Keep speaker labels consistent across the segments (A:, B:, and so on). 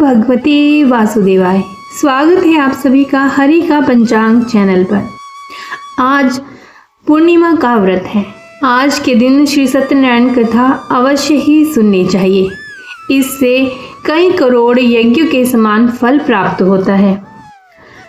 A: भगवते वासुदेवाय। स्वागत है आप सभी का हरि का पंचांग चैनल पर। आज पूर्णिमा का व्रत है। आज के दिन श्री सत्यनारायण कथा अवश्य ही सुननी चाहिए। इससे कई करोड़ यज्ञों के समान फल प्राप्त होता है।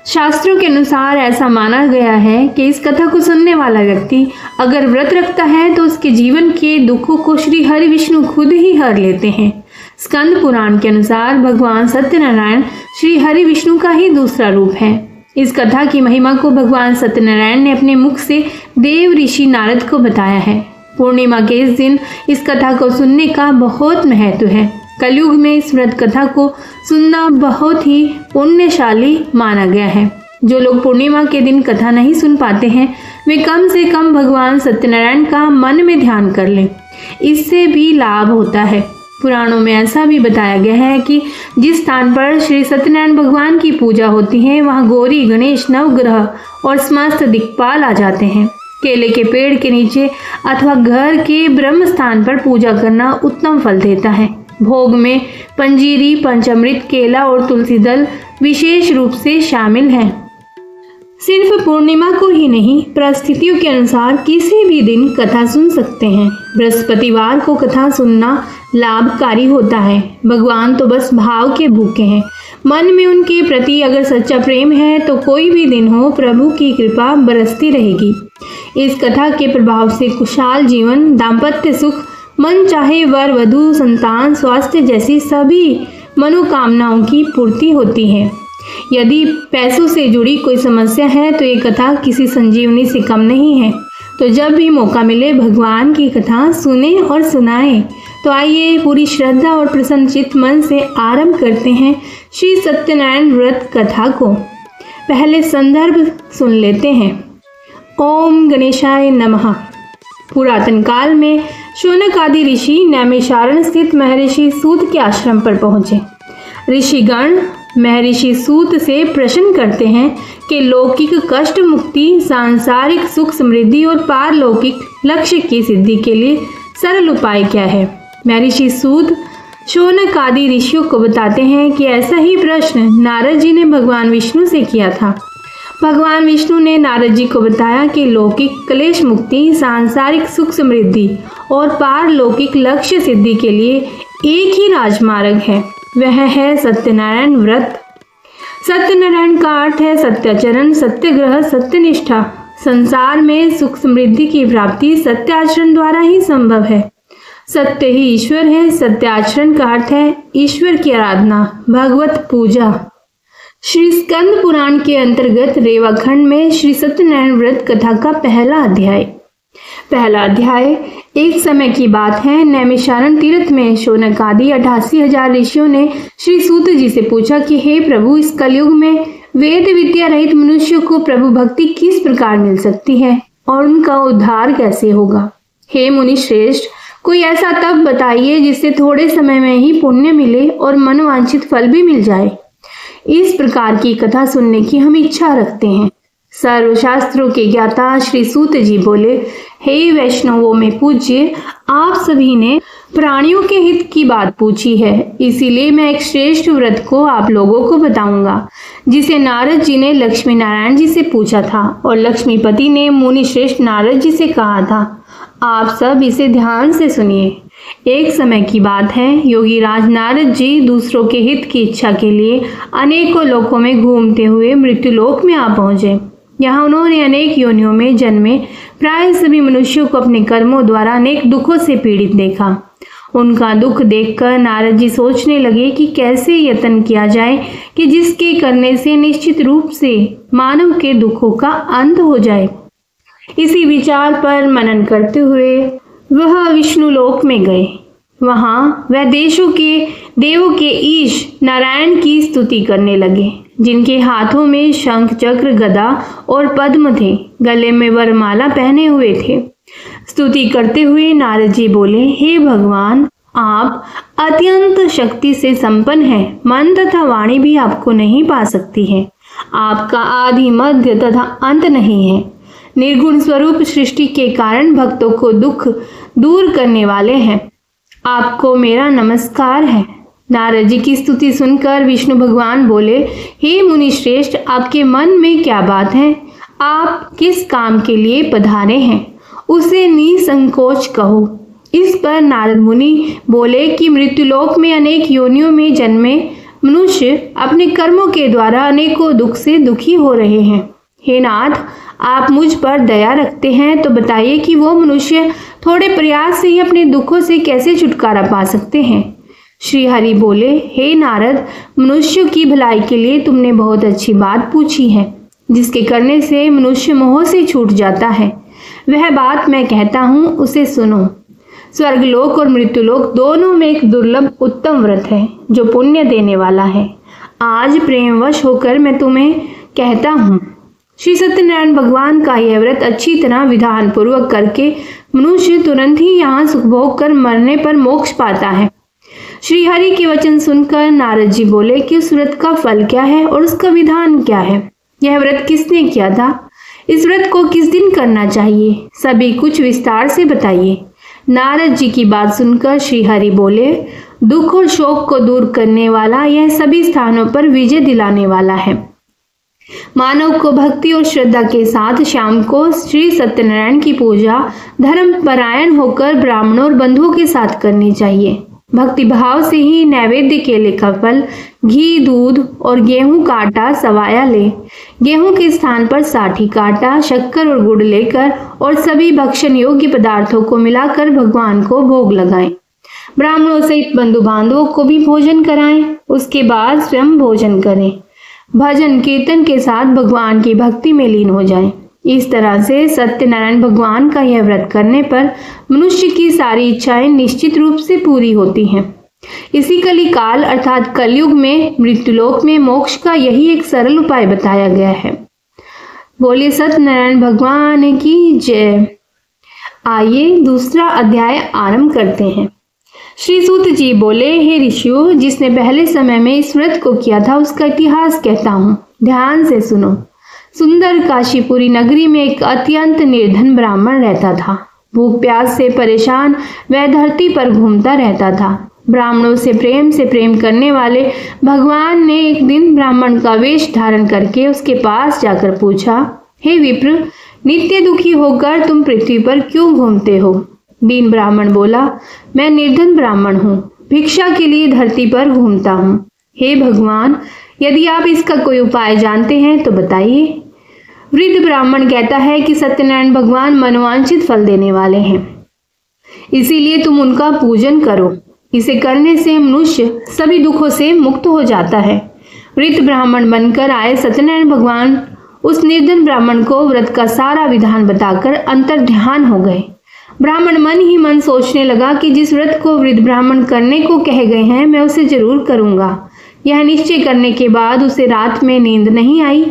A: शास्त्रों के अनुसार ऐसा माना गया है कि इस कथा को सुनने वाला व्यक्ति अगर व्रत रखता है तो उसके जीवन के दुखों को श्री हरि विष्णु खुद ही हर लेते हैं। स्कंद पुराण के अनुसार भगवान सत्यनारायण श्री हरि विष्णु का ही दूसरा रूप है। इस कथा की महिमा को भगवान सत्यनारायण ने अपने मुख से देव ऋषि नारद को बताया है। पूर्णिमा के इस दिन इस कथा को सुनने का बहुत महत्व है। कलयुग में इस व्रत कथा को सुनना बहुत ही पुण्यशाली माना गया है। जो लोग पूर्णिमा के दिन कथा नहीं सुन पाते हैं वे कम से कम भगवान सत्यनारायण का मन में ध्यान कर लें। इससे भी लाभ होता है। पुराणों में ऐसा भी बताया गया है कि जिस स्थान पर श्री सत्यनारायण भगवान की पूजा होती है वहाँ गौरी, गणेश, नवग्रह और समस्त दिक्पाल आ जाते हैं। केले के पेड़ के नीचे अथवा घर के ब्रह्म स्थान पर पूजा करना उत्तम फल देता है। भोग में पंजीरी, पंचामृत, केला और तुलसी दल विशेष रूप से शामिल हैं। सिर्फ पूर्णिमा को ही नहीं, परिस्थितियों के अनुसार किसी भी दिन कथा सुन सकते हैं। बृहस्पतिवार को कथा सुनना लाभकारी होता है। भगवान तो बस भाव के भूखे हैं। मन में उनके प्रति अगर सच्चा प्रेम है तो कोई भी दिन हो प्रभु की कृपा बरसती रहेगी। इस कथा के प्रभाव से खुशहाल जीवन, दाम्पत्य सुख, मन चाहे वर वधु, संतान, स्वास्थ्य जैसी सभी मनोकामनाओं की पूर्ति होती है। यदि पैसों से जुड़ी कोई समस्या है तो ये कथा किसी संजीवनी से कम नहीं है। तो जब भी मौका मिले भगवान की कथा सुने और सुनाएं। तो आइए पूरी श्रद्धा और प्रसन्नचित्त मन से आरंभ करते हैं श्री सत्यनारायण व्रत कथा को। पहले संदर्भ सुन लेते हैं। ओम गणेशाय नमः। पुरातन काल में शौनक आदि ऋषि नैमिषारण्य स्थित महर्षि सूत के आश्रम पर पहुंचे। ऋषिगण महर्षि सूत से प्रश्न करते हैं कि लौकिक कष्ट मुक्ति, सांसारिक सुख समृद्धि और पारलौकिक लक्ष्य की सिद्धि के लिए सरल उपाय क्या है। महर्षि सूत शौनक आदि ऋषियों को बताते हैं कि ऐसा ही प्रश्न नारद जी ने भगवान विष्णु से किया था। भगवान विष्णु ने नारद जी को बताया कि लौकिक क्लेश मुक्ति, सांसारिक सुख समृद्धि और पारलौकिक लक्ष्य सिद्धि के लिए एक ही राजमार्ग है, वह है सत्यनारायण व्रत। सत्यनारायण का अर्थ है सत्याचरण, सत्यग्रह, सत्यनिष्ठा। संसार में सुख समृद्धि की प्राप्ति सत्य आचरण द्वारा ही संभव है। सत्य ही ईश्वर है। सत्य आचरण का अर्थ है ईश्वर की आराधना, भगवत पूजा। श्री स्कंद पुराण के अंतर्गत रेवा खंड में श्री सत्यनारायण व्रत कथा का पहला अध्याय एक समय की बात है। नैमिषारण्य तीर्थ में शौनक आदि 88,000 ऋषियों ने श्री सूत जी से पूछा कि हे प्रभु, इस कलयुग में वेद विद्या रहित मनुष्यों को प्रभु भक्ति किस प्रकार मिल सकती है और उनका उद्धार कैसे होगा। हे मुनि श्रेष्ठ, कोई ऐसा तप बताइए जिससे थोड़े समय में ही पुण्य मिले और मनोवांछित फल भी मिल जाए। इस प्रकार की कथा सुनने की हम इच्छा रखते हैं। सर्वशास्त्रों के ज्ञाता श्री सूत जी बोले, हे वैष्णवों में पूज्य, आप सभी ने प्राणियों के हित की बात पूछी है, इसीलिए मैं एक श्रेष्ठ व्रत को आप लोगों को बताऊंगा जिसे नारद जी ने लक्ष्मी नारायण जी से पूछा था और लक्ष्मीपति ने मुनि श्रेष्ठ नारद जी से कहा था। आप सब इसे ध्यान से सुनिए। एक समय की बात है, योगी राज नारद जी दूसरों के हित की इच्छा के लिए अनेकों लोकों में घूमते हुए मृत्युलोक में आ पहुंचे। यहाँ उन्होंने अनेक योनियों में जन्मे प्राय सभी मनुष्यों को अपने कर्मों द्वारा अनेक दुखों से पीड़ित देखा। उनका दुख देखकर नारद जी सोचने लगे कि कैसे यत्न किया जाए कि जिसके करने से निश्चित रूप से मानव के दुखों का अंत हो जाए। इसी विचार पर मनन करते हुए वह विष्णु लोक में गए। वहां वह देवों के ईश नारायण की स्तुति करने लगे, जिनके हाथों में शंख, चक्र, गदा और पद्म थे, गले में वरमाला पहने हुए थे। स्तुति करते हुए नारद जी बोले, हे भगवान, आप अत्यंत शक्ति से संपन्न हैं। मन तथा वाणी भी आपको नहीं पा सकती है। आपका आदि, मध्य तथा अंत नहीं है। निर्गुण स्वरूप सृष्टि के कारण भक्तों को दुख दूर करने वाले हैं। आपको मेरा नमस्कार है। नारद जी की स्तुति सुनकर विष्णु भगवान बोले, हे मुनि श्रेष्ठ, आपके मन में क्या बात है? आप किस काम के लिए पधारे हैं, उसे निसंकोच कहो। इस पर नारद मुनि बोले कि मृत्युलोक में अनेक योनियों में जन्मे मनुष्य अपने कर्मों के द्वारा अनेकों दुख से दुखी हो रहे हैं। हे नाथ, आप मुझ पर दया रखते हैं तो बताइए कि वो मनुष्य थोड़े प्रयास से ही अपने दुखों से कैसे छुटकारा पा सकते हैं। श्री हरि बोले, हे नारद, मनुष्यों की भलाई के लिए तुमने बहुत अच्छी बात पूछी है, जिसके करने से मनुष्य मोह से छूट जाता है। वह बात मैं कहता हूँ, उसे सुनो। स्वर्गलोक और मृत्युलोक दोनों में एक दुर्लभ उत्तम व्रत है जो पुण्य देने वाला है। आज प्रेमवश होकर मैं तुम्हें कहता हूँ। श्री सत्यनारायण भगवान का यह व्रत अच्छी तरह विधान पूर्वक करके मनुष्य तुरंत ही यहाँ सुख भोग कर मरने पर मोक्ष पाता है। श्री हरि के वचन सुनकर नारद जी बोले कि उस व्रत का फल क्या है और उसका विधान क्या है? यह व्रत किसने किया था? इस व्रत को किस दिन करना चाहिए? सभी कुछ विस्तार से बताइए। नारद जी की बात सुनकर श्री हरि बोले, दुख और शोक को दूर करने वाला, यह सभी स्थानों पर विजय दिलाने वाला है। मानव को भक्ति और श्रद्धा के साथ शाम को श्री सत्यनारायण की पूजा धर्म परायण होकर ब्राह्मणों और बंधुओं के साथ करनी चाहिए। भक्ति भाव से ही नैवेद्य केले का फल, घी, दूध और गेहूं का आटा सवाया ले। गेहूं के स्थान पर साठी का आटा, शक्कर और गुड़ लेकर और सभी भक्षण योग्य पदार्थों को मिलाकर भगवान को भोग लगाएं। ब्राह्मणों सहित बंधु बांधवों को भी भोजन कराएं। उसके बाद स्वयं भोजन करें। भजन कीर्तन के साथ भगवान की भक्ति में लीन हो जाएं। इस तरह से सत्यनारायण भगवान का यह व्रत करने पर मनुष्य की सारी इच्छाएं निश्चित रूप से पूरी होती हैं। इसी कलिकाल अर्थात कलयुग में मृत्युलोक में मोक्ष का यही एक सरल उपाय बताया गया है। बोलिए सत्यनारायण भगवान की जय। आइए दूसरा अध्याय आरंभ करते हैं। श्री सूत जी बोले, हे ऋषियों, जिसने पहले समय में इस व्रत को किया था उसका इतिहास कहता हूँ, ध्यान से सुनो। सुंदर काशीपुरी नगरी में एक अत्यंत निर्धन ब्राह्मण रहता था। भूख प्यास से परेशान वह धरती पर घूमता रहता था। ब्राह्मणों से प्रेम करने वाले भगवान ने एक दिन ब्राह्मण का वेश धारण करके उसके पास जाकर पूछा, हे विप्र, नित्य दुखी होकर तुम पृथ्वी पर क्यों घूमते हो? दीन ब्राह्मण बोला, मैं निर्धन ब्राह्मण हूँ, भिक्षा के लिए धरती पर घूमता हूँ। हे भगवान, यदि आप इसका कोई उपाय जानते हैं तो बताइए। वृद्ध ब्राह्मण कहता है कि सत्यनारायण भगवान मनोवांछित फल देने वाले हैं, इसीलिए तुम उनका पूजन करो। इसे करने से मनुष्य सभी दुखों से मुक्त हो जाता है। वृद्ध ब्राह्मण बनकर आए सत्यनारायण भगवान उस निर्धन ब्राह्मण को व्रत का सारा विधान बताकर अंतर्ध्यान हो गए। ब्राह्मण मन ही मन सोचने लगा कि जिस व्रत को वृद्ध ब्राह्मण करने को कहे गए हैं मैं उसे जरूर करूंगा। यह निश्चय करने के बाद उसे रात में नींद नहीं आई।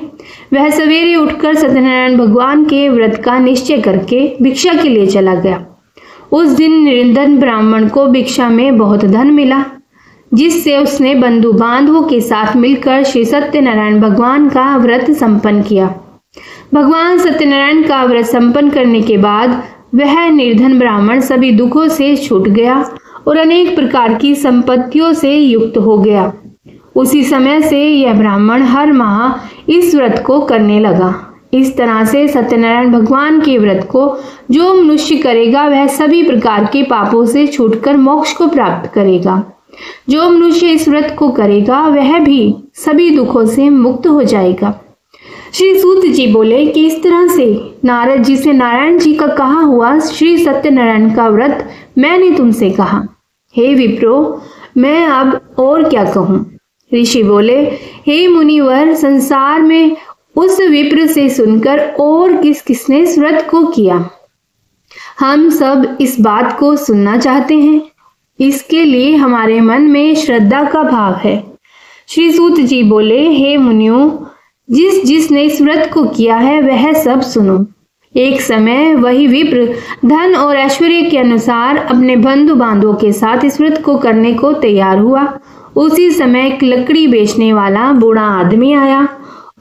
A: वह सवेरे उठकर सत्यनारायण भगवान के व्रत का निश्चय करके भिक्षा के लिए चला गया। उस दिन निर्धन ब्राह्मण को भिक्षा में बहुत धन मिला, जिससे उसने बंधु बांधवों के साथ मिलकर श्री सत्यनारायण भगवान का व्रत संपन्न किया। भगवान सत्यनारायण का व्रत संपन्न करने के बाद वह निर्धन ब्राह्मण सभी दुखों से छूट गया और अनेक प्रकार की संपत्तियों से युक्त हो गया। उसी समय से यह ब्राह्मण हर माह इस व्रत को करने लगा। इस तरह से सत्यनारायण भगवान के व्रत को जो मनुष्य करेगा वह सभी प्रकार के पापों से छूटकर मोक्ष को प्राप्त करेगा। जो मनुष्य इस व्रत को करेगा वह भी सभी दुखों से मुक्त हो जाएगा। श्री सूत जी बोले कि इस तरह से नारद जी से नारायण जी का कहा हुआ श्री सत्यनारायण का व्रत मैंने तुमसे कहा। हे विप्रो, मैं अब और क्या कहूँ? ऋषि बोले, हे मुनिवर, संसार में उस विप्र से सुनकर और किसने इस व्रत को किया? हम सब इस बात को सुनना चाहते हैं। इसके लिए हमारे मन में श्रद्धा का भाव है। श्री सूत जी बोले, हे मुनियों, जिसने इस व्रत को किया है वह सब सुनो। एक समय वही विप्र धन और ऐश्वर्य के अनुसार अपने बंधु बांधवों के साथ इस व्रत को करने को तैयार हुआ। उसी समय एक लकड़ी बेचने वाला बूढ़ा आदमी आया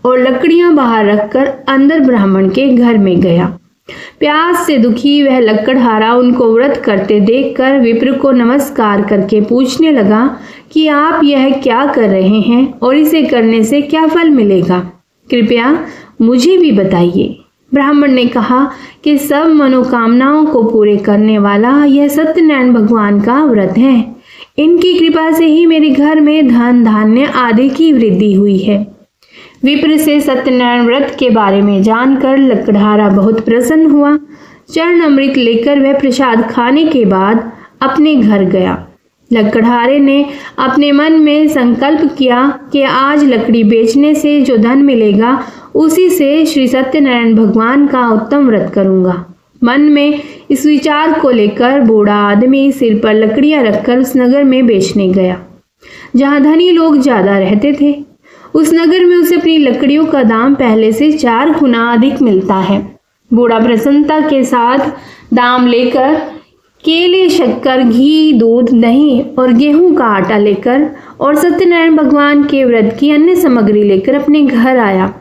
A: और लकड़ियां बाहर रखकर अंदर ब्राह्मण के घर में गया। प्यास से दुखी वह लकड़हारा उनको व्रत करते देखकर विप्र को नमस्कार करके पूछने लगा कि आप यह क्या कर रहे हैं और इसे करने से क्या फल मिलेगा, कृपया मुझे भी बताइए। ब्राह्मण ने कहा कि सब मनोकामनाओं को पूरे करने वाला यह सत्यनारायण भगवान का व्रत है। इनकी कृपा से ही मेरे घर में धन धान्य आदि की वृद्धि हुई है। विप्र से सत्यनारायण व्रत के बारे में जानकर लकड़हारा बहुत प्रसन्न हुआ। चरण अमृत लेकर वह प्रसाद खाने के बाद अपने घर गया। लकड़हारे ने अपने मन में संकल्प किया कि आज लकड़ी बेचने से जो धन मिलेगा उसी से श्री सत्यनारायण भगवान का उत्तम व्रत करूंगा। मन में इस विचार को लेकर बूढ़ा आदमी सिर पर लकड़ियां रखकर उस नगर में बेचने गया जहां धनी लोग ज्यादा रहते थे। उस नगर में उसे अपनी लकड़ियों का दाम पहले से 4 गुना अधिक मिलता है। बूढ़ा प्रसन्नता के साथ दाम लेकर केले, शक्कर, घी, दूध, दही और गेहूं का आटा लेकर और सत्यनारायण भगवान के व्रत की अन्य सामग्री लेकर अपने घर आया।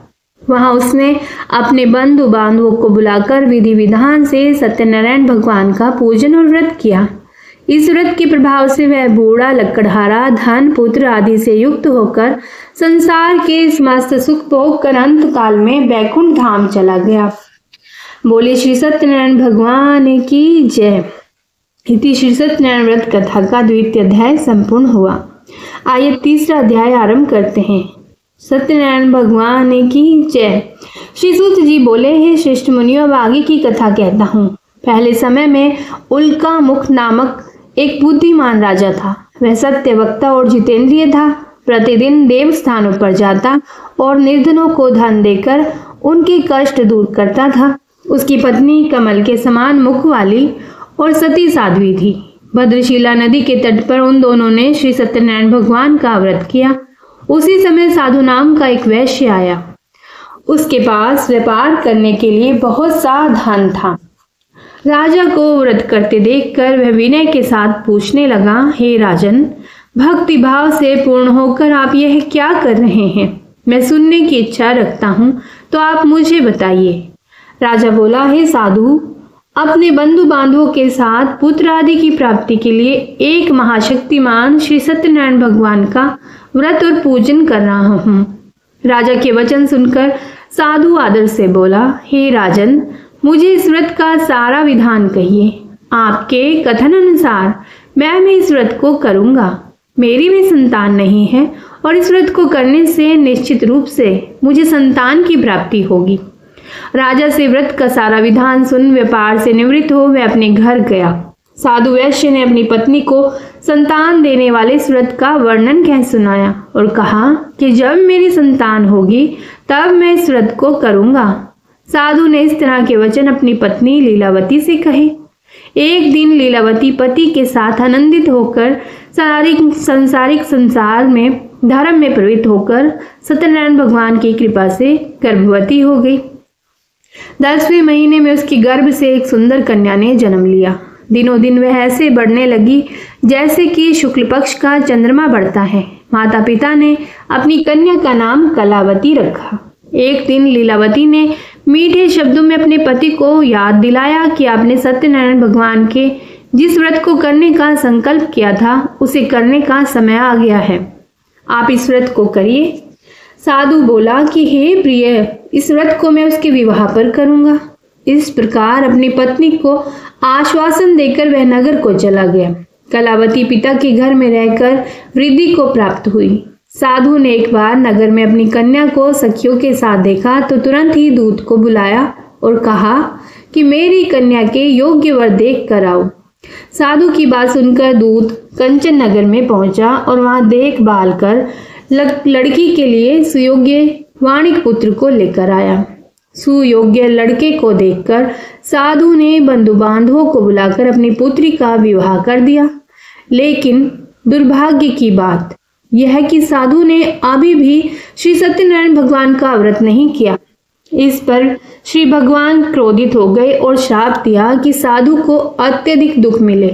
A: वहां उसने अपने बंधु बांधवों को बुलाकर विधि विधान से सत्यनारायण भगवान का पूजन और व्रत किया। इस व्रत के प्रभाव से वह बूढ़ा लकड़हारा धन पुत्र आदि से युक्त होकर संसार के समस्त सुख भोग कर अंत काल में बैकुंठ धाम चला गया। बोले श्री सत्यनारायण भगवान की जय। इति श्री सत्यनारायण व्रत कथा का द्वितीय अध्याय संपूर्ण हुआ। आइए तीसरा अध्याय आरंभ करते हैं। सत्यनारायण भगवान की जय। श्री सूत जी बोले, हे श्रेष्ठ मुनियों, अब आगे की कथा कहता हूँ। पहले समय में उल्का मुख नामक एक बुद्धिमान राजा था। वह सत्य वक्ता और जितेंद्रिय था। प्रतिदिन देव स्थानों पर जाता और निर्धनों को धन देकर उनके कष्ट दूर करता था। उसकी पत्नी कमल के समान मुख वाली और सती साध्वी थी। भद्रशिला नदी के तट पर उन दोनों ने श्री सत्यनारायण भगवान का व्रत किया। उसी समय साधु नाम का एक वैश्य आया। उसके पास व्यापार करने के लिए बहुत सा धन था। राजा को व्रत करते देखकर वह विनय के साथ पूछने लगा, हे राजन, भक्ति भाव से पूर्ण होकर आप यह क्या कर रहे हैं? मैं सुनने की इच्छा रखता हूँ, तो आप मुझे बताइए। राजा बोला, हे साधु, अपने बंधु बांधवों के साथ पुत्र आदि की प्राप्ति के लिए एक महाशक्तिमान श्री सत्यनारायण भगवान का व्रत और पूजन कर रहा हूँ। राजा के वचन सुनकर साधु आदर से बोला, हे राजन, मुझे इस व्रत का सारा विधान कहिए। आपके कथन अनुसार मैं इस व्रत को करूंगा। मेरी भी संतान नहीं है और इस व्रत को करने से निश्चित रूप से मुझे संतान की प्राप्ति होगी। राजा से व्रत का सारा विधान सुन व्यापार से निवृत्त हो वह अपने घर गया। साधु वैश्य ने अपनी पत्नी को संतान देने वाले इस व्रत का वर्णन कह सुनाया और कहा कि जब मेरी संतान होगी तब मैं इस व्रत को करूंगा। साधु ने इस तरह के वचन अपनी पत्नी लीलावती से कहे। एक दिन लीलावती पति के साथ आनंदित होकर सांसारिक संसार में धर्म में प्रवृत्त होकर सत्यनारायण भगवान की कृपा से गर्भवती हो गई। 10वें महीने में उसकी गर्भ से एक सुंदर कन्या ने जन्म लिया। दिनों दिन वह ऐसे बढ़ने लगी जैसे कि शुक्ल पक्ष का चंद्रमा बढ़ता है। माता पिता ने अपनी कन्या का नाम कलावती रखा। एक दिन लीलावती ने मीठे शब्दों में अपने पति को याद दिलाया कि आपने सत्यनारायण भगवान के जिस व्रत को करने का संकल्प किया था उसे करने का समय आ गया है। आप इस व्रत को करिए। साधु बोला कि हे प्रिय, इस व्रत को मैं उसके विवाह पर करूंगा। इस प्रकार अपनी पत्नी को आश्वासन देकर वह नगर को चला गया। कलावती पिता के घर में रहकर वृद्धि को प्राप्त हुई। साधु ने एक बार नगर में अपनी कन्या को सखियों के साथ देखा तो तुरंत ही दूत को बुलाया और कहा कि मेरी कन्या के योग्य वर देख कर आओ। साधु की बात सुनकर दूत कंचन नगर में पहुंचा और वहां देखभाल कर लड़की के लिए सुयोग्य वाणिक पुत्र को लेकर आया। सुयोग्य लड़के को देखकर साधु ने बंधु बांधवों को बुलाकर अपनी पुत्री का विवाह कर दिया। लेकिन दुर्भाग्य की बात यह है कि साधु ने अभी भी श्री सत्यनारायण भगवान का व्रत नहीं किया। इस पर श्री भगवान क्रोधित हो गए और श्राप दिया कि साधु को अत्यधिक दुख मिले।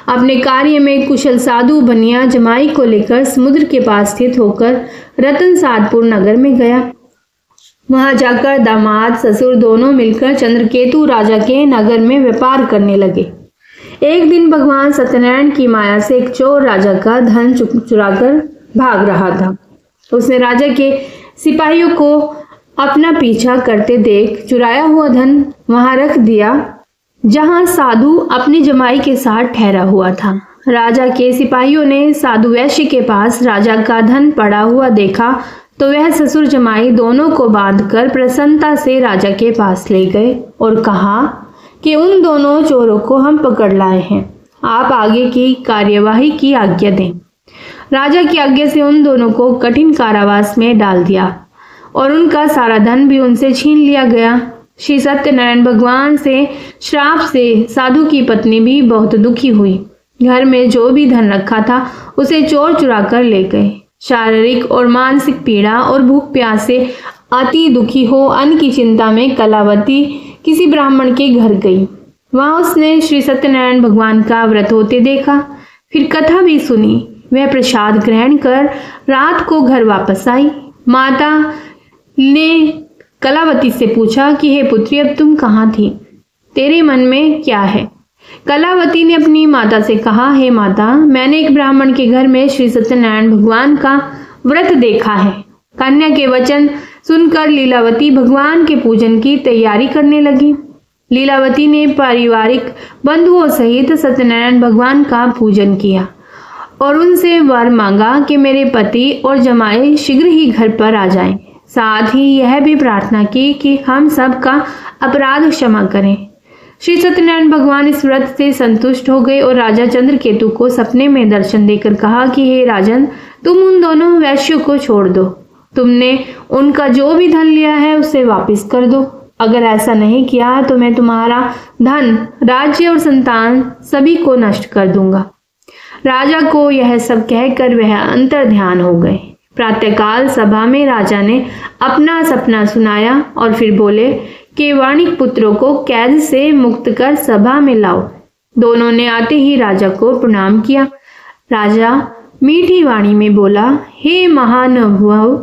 A: अपने कार्य में कुशल साधु बनिया जमाई को लेकर समुद्र के पास स्थित होकर रतनसादपुर नगर में गया। वहां जाकर दामाद ससुर दोनों मिलकर चंद्रकेतु राजा के नगर में व्यापार करने लगे। एक दिन भगवान सत्यनारायण की माया से एक चोर राजा का धन चुराकर भाग रहा था। उसने राजा के सिपाहियों को अपना पीछा करते देख चुराया हुआ धन वहां रख दिया जहां साधु अपनी जमाई के साथ ठहरा हुआ था। राजा के सिपाहियों ने साधु वैश्य के पास राजा का धन पड़ा हुआ देखा तो वह ससुर जमाई दोनों को बांधकर प्रसन्नता से राजा के पास ले गए और कहा कि उन दोनों चोरों को हम पकड़ लाए हैं, आप आगे की कार्यवाही की आज्ञा दें। राजा की आज्ञा से उन दोनों को कठिन कारावास में डाल दिया और उनका सारा धन भी उनसे छीन लिया गया। श्री सत्यनारायण भगवान से श्राप से साधु की पत्नी भी बहुत दुखी हुई। घर में जो भी धन रखा था उसे चोर चुरा कर ले गए। शारीरिक और मानसिक पीड़ा और भूख प्यास से अति दुखी हो अन्न की चिंता में कलावती किसी ब्राह्मण के घर गई। वहां उसने श्री सत्यनारायण भगवान का व्रत होते देखा, फिर कथा भी सुनी। वह प्रसाद ग्रहण कर रात को घर वापस आई। माता ने कलावती से पूछा कि हे पुत्री, अब तुम कहाँ थी, तेरे मन में क्या है? कलावती ने अपनी माता से कहा, हे माता, मैंने एक ब्राह्मण के घर में श्री सत्यनारायण भगवान का व्रत देखा है। कन्या के वचन सुनकर लीलावती भगवान के पूजन की तैयारी करने लगी। लीलावती ने पारिवारिक बंधुओं सहित सत्यनारायण भगवान का पूजन किया और उनसे वर मांगा कि मेरे पति और जमाई शीघ्र ही घर पर आ जाएं। साथ ही यह भी प्रार्थना की कि हम सब का अपराध क्षमा करें। श्री सत्यनारायण भगवान इस व्रत से संतुष्ट हो गए और राजा चंद्रकेतु को सपने में दर्शन देकर कहा कि हे राजन, तुम उन दोनों वैश्यों को छोड़ दो। तुमने उनका जो भी धन लिया है उसे वापस कर दो। अगर ऐसा नहीं किया तो मैं तुम्हारा धन, राज्य और संतान सभी को नष्ट कर दूंगा। राजा को यह सब कहकर वह अंतर ध्यान हो गए। प्रातःकाल सभा में राजा ने अपना सपना सुनाया और फिर बोले कि वाणिक पुत्रों को कैद से मुक्त कर सभा में लाओ। दोनों ने आते ही राजा को प्रणाम किया। राजा मीठी वाणी में बोला, हे महानुभाव,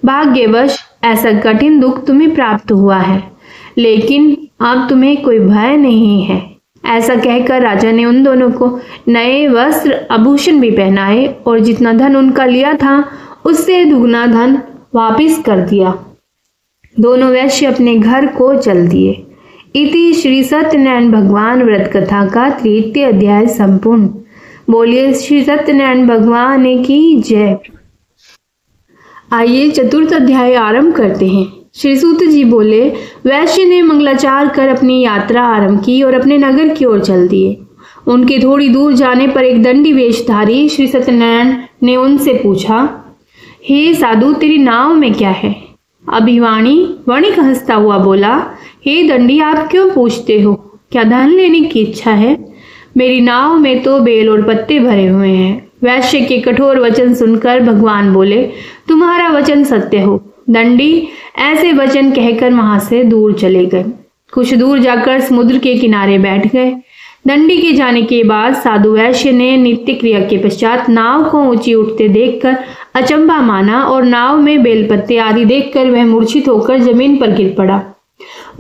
A: भाग्यवश ऐसा कठिन दुख तुम्हें प्राप्त हुआ है, लेकिन अब तुम्हें कोई भय नहीं है। ऐसा कहकर राजा ने उन दोनों को नए वस्त्र आभूषण भी पहनाए और जितना धन उनका लिया था उससे दुगना धन वापस कर दिया। दोनों वैश्य अपने घर को चल दिए। इति श्री सत्यनारायण भगवान व्रत कथा का 3 अध्याय संपूर्ण। बोलिए श्री सत्यनारायण भगवान की जय। आइए 4 अध्याय आरंभ करते हैं। श्री सूत जी बोले, वैश्य ने मंगलाचार कर अपनी यात्रा आरंभ की और अपने नगर की ओर चल दिए। उनके थोड़ी दूर जाने पर एक दंडी वेशधारी श्री सत्यनारायण ने उनसे पूछा, हे साधु, तेरी नाव में क्या है? अभिवाणी वणिक हंसता हुआ बोला, हे दंडी, आप क्यों पूछते हो? क्या धन लेने की इच्छा है? मेरी नाव में तो बेल और पत्ते भरे हुए हैं। वैश्य के कठोर वचन सुनकर भगवान बोले, तुम्हारा वचन सत्य हो। दंडी ऐसे वचन कहकर वहां से दूर चले गए। कुछ दूर जाकर समुद्र के किनारे बैठ गए। दंडी के जाने के बाद साधु वैश्य ने नित्य क्रिया के पश्चात नाव को ऊंची उठते देखकर अचंभा माना और नाव में बेलपत्ते आदि देखकर वह मूर्छित होकर जमीन पर गिर पड़ा।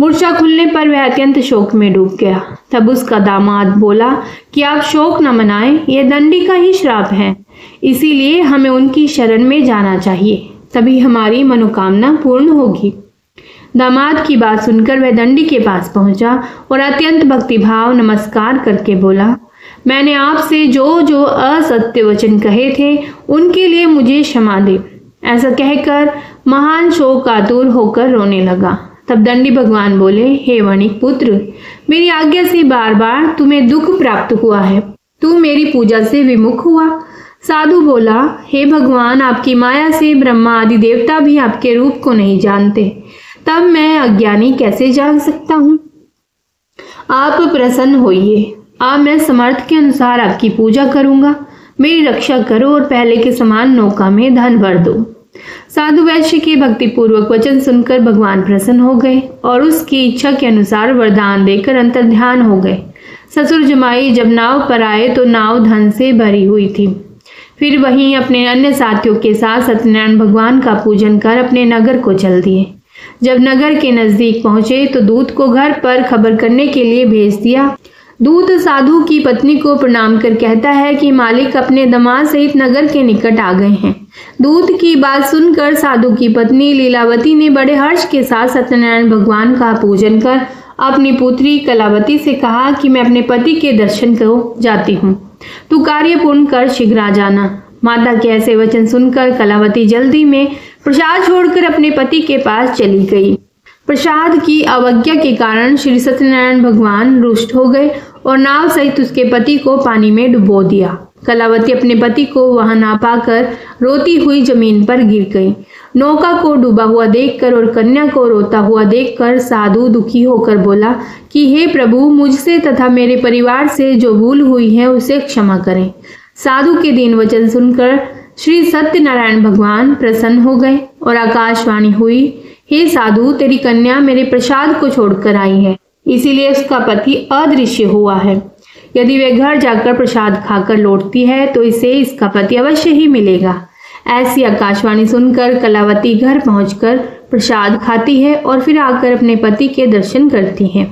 A: मूर्छा खुलने पर वह अत्यंत शोक में डूब गया। तब उसका दामाद बोला कि आप शोक न मनाएं, यह दंडी का ही श्राप है, इसीलिए हमें उनकी शरण में जाना चाहिए, तभी हमारी मनोकामना पूर्ण होगी। दामाद की बात सुनकर वह दंडी के पास पहुंचा और अत्यंत भक्तिभाव नमस्कार करके बोला, मैंने आपसे जो जो असत्य वचन कहे थे उनके लिए मुझे क्षमा दे। ऐसा कहकर महान शोकातुर होकर रोने लगा। तब दंडी भगवान बोले, हे वणिक पुत्र, मेरी आज्ञा से बार बार तुम्हें दुख प्राप्त हुआ है, तू मेरी पूजा से विमुख हुआ। साधु बोला, हे भगवान, आपकी माया से ब्रह्मा आदि देवता भी आपके रूप को नहीं जानते, तब मैं अज्ञानी कैसे जान सकता हूँ? आप प्रसन्न होइए, अब मैं समर्थ के अनुसार आपकी पूजा करूंगा। मेरी रक्षा करो और पहले के समान नौका में धन भर दो। साधु वैश्य के भक्तिपूर्वक वचन सुनकर भगवान प्रसन्न हो गए और उसकी इच्छा के अनुसार वरदान देकर अंतर ध्यान हो गए। ससुर जमाई जब नाव पर आए तो नाव धन से भरी हुई थी। फिर वहीं अपने अन्य साथियों के साथ सत्यनारायण भगवान का पूजन कर अपने नगर को चल दिए। जब नगर के नजदीक पहुंचे तो दूत को घर पर खबर करने के लिए भेज दिया। दूत साधु की पत्नी को प्रणाम कर कहता है कि मालिक अपने दामाद सहित नगर के निकट आ गए हैं। दूत की बात सुनकर साधु की पत्नी लीलावती ने बड़े हर्ष के साथ सत्यनारायण भगवान का पूजन कर अपनी पुत्री कलावती से कहा कि मैं अपने पति के दर्शन को जाती हूँ, तू कार्य पूर्ण कर शीघ्र आ जाना। माता के ऐसे वचन सुनकर कलावती जल्दी में प्रसाद छोड़कर अपने पति के पास चली गई। प्रसाद की अवज्ञा के कारण श्री सत्यनारायण भगवान रुष्ट हो गए और नाव सहित उसके पति को पानी में डुबो दिया। कलावती अपने पति को वहां ना पाकर रोती हुई जमीन पर गिर गई। नौका को डूबा हुआ देखकर और कन्या को रोता हुआ देखकर साधु दुखी होकर बोला कि हे प्रभु, मुझसे तथा मेरे परिवार से जो भूल हुई है उसे क्षमा करें। साधु के दीन वचन सुनकर श्री सत्यनारायण भगवान प्रसन्न हो गए और आकाशवाणी हुई, हे साधु, तेरी कन्या मेरे प्रसाद को छोड़कर आई है, इसीलिए उसका पति अदृश्य हुआ है। यदि वह घर जाकर प्रसाद खाकर लौटती है तो इसे इसका पति अवश्य ही मिलेगा। ऐसी आकाशवाणी सुनकर कलावती घर पहुंचकर प्रसाद खाती है और फिर आकर अपने पति के दर्शन करती है।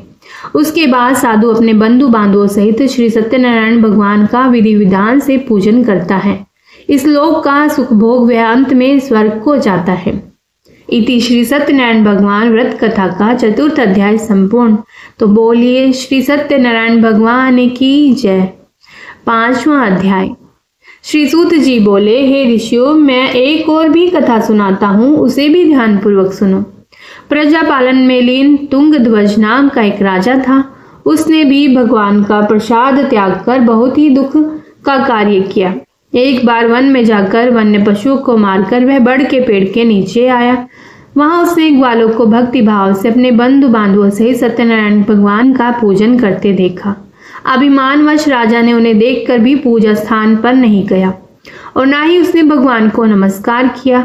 A: उसके बाद साधु अपने बंधु बांधवों सहित श्री सत्यनारायण भगवान का विधि विधान से पूजन करता है। इस लोक का सुख भोग वह अंत में स्वर्ग को जाता है। इति श्री सत्यनारायण भगवान व्रत कथा का 4th अध्याय संपूर्ण। तो बोलिए श्री सत्यनारायण भगवान की जय। 5वां अध्याय। श्री सूत जी बोले, हे ऋषियों, मैं एक और भी कथा सुनाता हूँ, उसे भी ध्यान पूर्वक सुनो। प्रजा पालन में लीन तुंगध्वज नाम का एक राजा था। उसने भी भगवान का प्रसाद त्याग कर बहुत ही दुख का कार्य किया। एक बार वन में जाकर वन्य पशुओं को मारकर वह बड़ के पेड़ के नीचे आया। वहां उसने ग्वालों को भक्ति भाव से अपने बंधु बांधवों सहित सत्यनारायण भगवान का पूजन करते देखा। अभिमानवश राजा ने उन्हें देखकर भी पूजा स्थान पर नहीं गया और ना ही उसने भगवान को नमस्कार किया।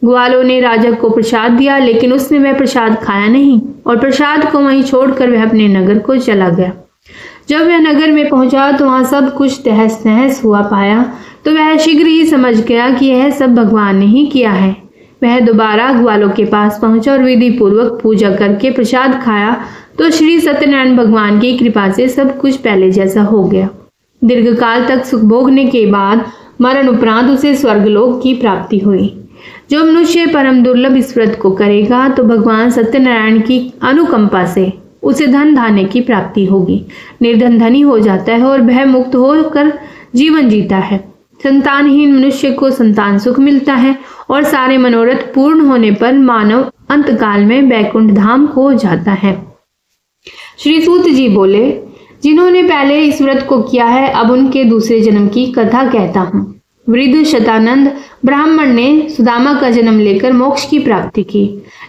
A: ग्वालों ने राजा को प्रसाद दिया, लेकिन उसने वह प्रसाद खाया नहीं और प्रसाद को वहीं छोड़कर वह अपने नगर को चला गया। जब वह नगर में पहुंचा तो वहां सब कुछ तहस नहस हुआ पाया, तो वह शीघ्र ही समझ गया कि यह सब भगवान ने ही किया है। वह दोबारा ग्वालों के पास पहुंचा और विधि पूर्वक पूजा करके प्रसाद खाया तो श्री सत्यनारायण भगवान की कृपा से सब कुछ पहले जैसा हो गया। दीर्घ काल तक सुख भोगने के बाद मरण उपरांत उसे स्वर्गलोक की प्राप्ति हुई। जो मनुष्य परम दुर्लभ इस व्रत को करेगा तो भगवान सत्यनारायण की अनुकंपा से उसे धन धान्य की प्राप्ति होगी। निर्धन धनी हो जाता है और भय मुक्त होकर जीवन जीता है। संतानहीन मनुष्य को संतान सुख मिलता है और सारे मनोरथ पूर्ण होने पर मानव अंतकाल में बैकुंठ धाम को जाता है। श्री सूत जी बोले, जिन्होंने पहले इस व्रत को किया है, अब उनके दूसरे जन्म की कथा कहता हूँ। वृद्ध शतानंद ब्राह्मण ने सुदामा का जन्म लेकर मोक्ष की प्राप्ति की।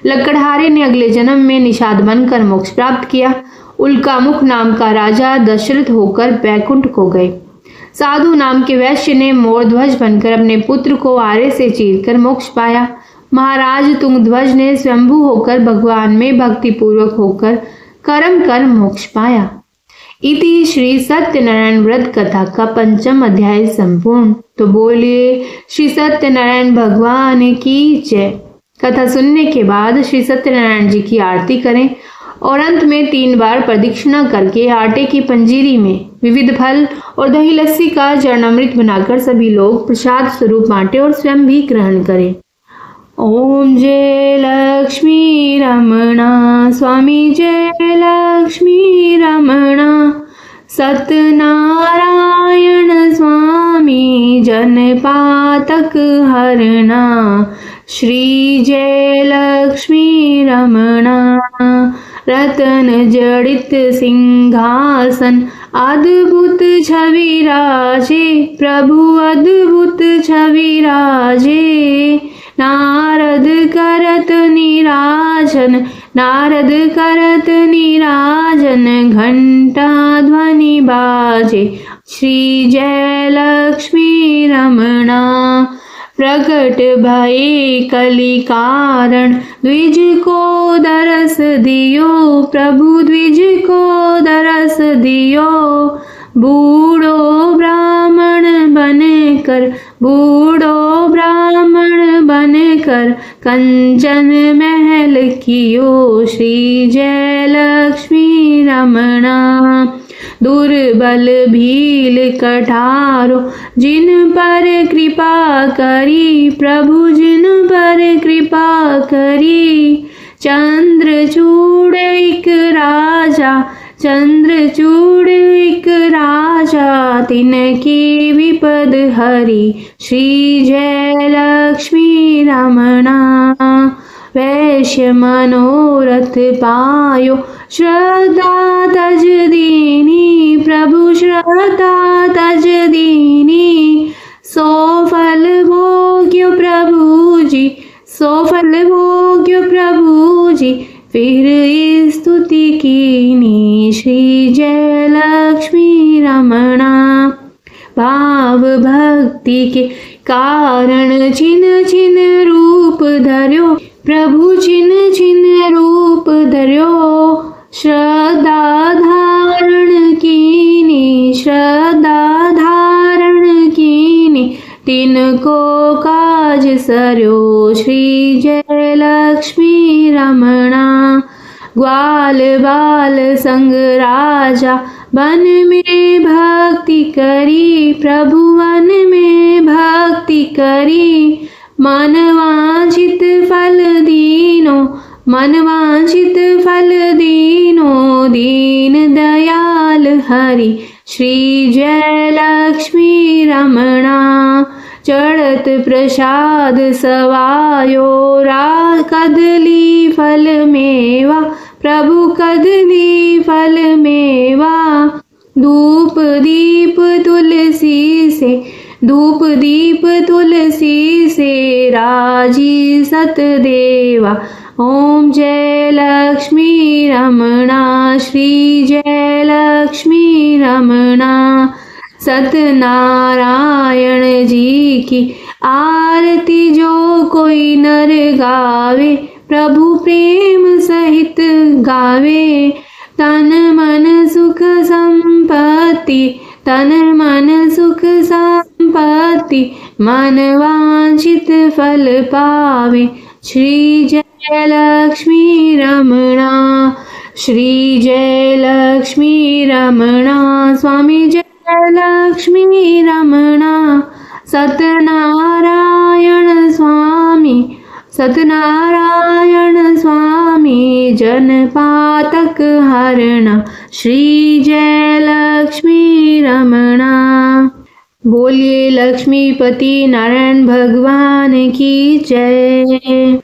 A: लकड़हारे ने अगले जन्म में निषाद बनकर मोक्ष प्राप्त किया। उल्कामुख नाम का राजा दशरथ होकर बैकुंठ को गए। साधु नाम के वैश्य ने मोरध्वज बनकर अपने पुत्र को आरे से चीरकर मोक्ष पाया। महाराज तुंगध्वज ने स्वयंभू होकर भगवान में भक्ति पूर्वक होकर कर्म कर मोक्ष पाया। इति श्री सत्यनारायण व्रत कथा का 5वां अध्याय संपूर्ण। तो बोलिए श्री सत्यनारायण भगवान की जय। कथा सुनने के बाद श्री सत्यनारायण जी की आरती करें और अंत में 3 बार प्रदक्षिणा करके आटे की पंजीरी में विविध फल और दही लस्सी का चरणामृत बनाकर सभी लोग प्रसाद स्वरूप बांटे और स्वयं भी ग्रहण करें। ओम जय लक्ष्मी रमणा स्वामी, जय लक्ष्मी रमणा सत्यनारायण स्वामी, जनपातक हरणा श्री जय लक्ष्मी रमणा। रतन जड़ित सिंहासन अद्भुत छवि राजे, प्रभु अद्भुत छवि राजे। नारद करत निराजन, नारद करत निराजन, घंटा ध्वनि बाजे श्री जय लक्ष्मी रमणा। प्रकट भये कलि कारण, द्विज को दरस दियो, प्रभु द्विज को दरस दियो। बूढ़ो ब्राह्मण बन कर, बूढ़ो ब्राह्मण बन कर कंचन महल कियो, श्री जय लक्ष्मी रमणा। दुर्बल भील कठारो जिन पर कृपा करी, प्रभु जिन पर कृपा करी। चंद्रचूड़ एक राजा, चंद्रचूड़ एक राजा, तिनकी विपद हरी, श्री जय लक्ष्मी रमणा। वैश्य मनोरथ पायो, श्रद्धा तज दीनी, प्रभु श्रद्धा तज दीनी। सो फल भोग्यो प्रभु जी, सो फल भोग्यो प्रभु जी, फिर स्तुति कीनी, श्री जय लक्ष्मी रमणा। भाव भक्ति के कारण छिन छिन रूप धर्यो, प्रभु छिन छिन रूप धर्यो। श्रद्धा धारण कीनी, श्रद्धा धारण कीनी, तिनको काज सर्यो, श्री जय लक्ष्मी रमणा। ग्वाल बाल संग राजा वन में भक्ति करी, प्रभु वन में भक्ति करी। मन वांछित फल दीनो, मन वांछित फल दीनो, दीन दयाल हरि, श्री जय लक्ष्मी रमणा। चढ़त प्रसाद सवायो, कदली फल मेवा, प्रभु कदली फल मेवा। धूप दीप तुलसी से, धूप दीप तुलसी से, राजी सतदेवा, ओम जय लक्ष्मी रमणा, श्री जय लक्ष्मी रमणा। सत्यनारायण जी की आरती जो कोई नर गावे, प्रभु प्रेम सहित गावे। तन मन सुख संपत्ति, तन मन सुख संपत्ति, मन वांछित फल पावे, श्री जय लक्ष्मी रमणा, श्री जय लक्ष्मी रमणा। स्वामी जय लक्ष्मी रमणा। सत्यनारायण स्वामी, सत्यनारायण स्वामी, जन पातक हरणा, श्री जय लक्ष्मी रमणा। बोलिए लक्ष्मीपति नारायण भगवान की जय।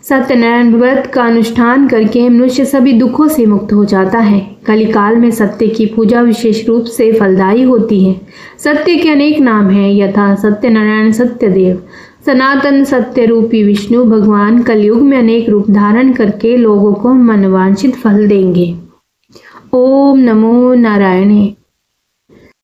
A: सत्यनारायण व्रत का अनुष्ठान करके मनुष्य सभी दुखों से मुक्त हो जाता है। कलिकाल में सत्य की पूजा विशेष रूप से फलदायी होती है। सत्य के अनेक नाम हैं, यथा सत्यनारायण, सत्यदेव। सनातन सत्य रूपी विष्णु भगवान कलयुग में अनेक रूप धारण करके लोगों को मनवांछित फल देंगे। ओम नमो नारायणे।